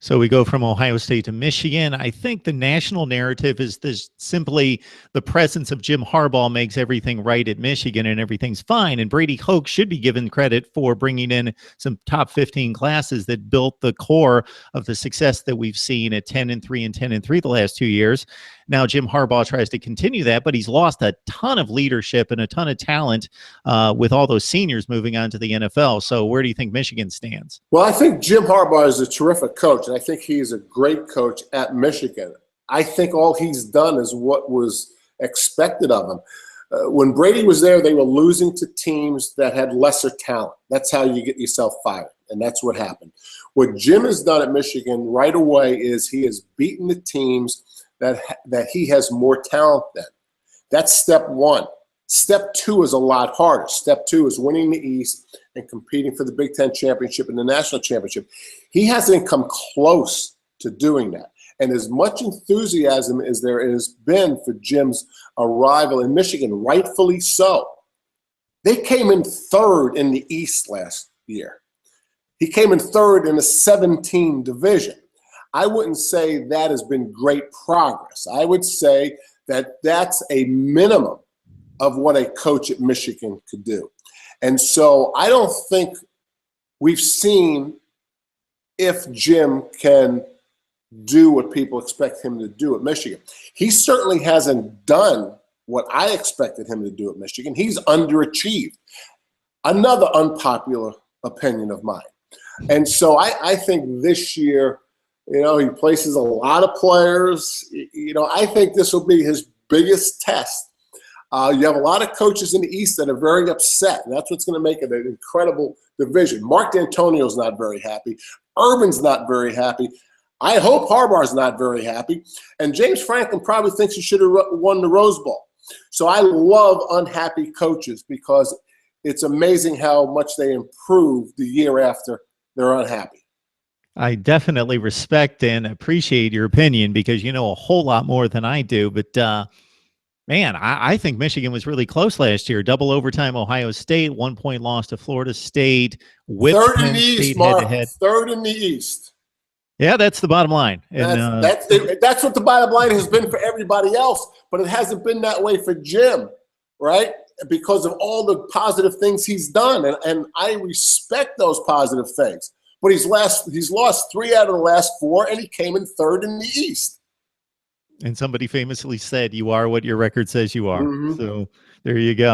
So we go from Ohio State to Michigan. I think the national narrative is this simply the presence of Jim Harbaugh makes everything right at Michigan and everything's fine. And Brady Hoke should be given credit for bringing in some top 15 classes that built the core of the success that we've seen at 10-3 and 10-3 the last 2 years. Now Jim Harbaugh tries to continue that, but he's lost a ton of leadership and a ton of talent with all those seniors moving on to the NFL. So where do you think Michigan stands? Well, I think Jim Harbaugh is a terrific coach, and I think he's a great coach at Michigan. I think all he's done is what was expected of him. When Brady was there, they were losing to teams that had lesser talent. That's how you get yourself fired, and that's what happened. What Jim has done at Michigan right away is he has beaten the teams that he has more talent than. That's step one. Step two is a lot harder. Step two is winning the East and competing for the Big Ten championship and the national championship. He hasn't come close to doing that. And as much enthusiasm as there has been for Jim's arrival in Michigan, rightfully so, they came in third in the East last year. He came in third in a 17 division. I wouldn't say that has been great progress. I would say that that's a minimum of what a coach at Michigan could do. And so I don't think we've seen if Jim can do what people expect him to do at Michigan. He certainly hasn't done what I expected him to do at Michigan. He's underachieved. Another unpopular opinion of mine. And so I think this year, he places a lot of players. I think this will be his biggest test. You have a lot of coaches in the East that are very upset, and that's what's going to make it an incredible division. Mark D'Antonio's not very happy. Urban's not very happy. I hope Harbaugh's not very happy. And James Franklin probably thinks he should have won the Rose Bowl. So I love unhappy coaches because it's amazing how much they improve the year after they're unhappy. I definitely respect and appreciate your opinion because you know a whole lot more than I do. But, man, I think Michigan was really close last year. Double overtime Ohio State, 1 point loss to Florida State. Third in the East, Mark. Third in the East. Yeah, that's the bottom line. And, that's what the bottom line has been for everybody else, but it hasn't been that way for Jim, right? Because of all the positive things he's done. And I respect those positive things. But he's lost 3 out of the last 4, and he came in third in the East. And somebody famously said, "You are what your record says you are." Mm-hmm. So there you go.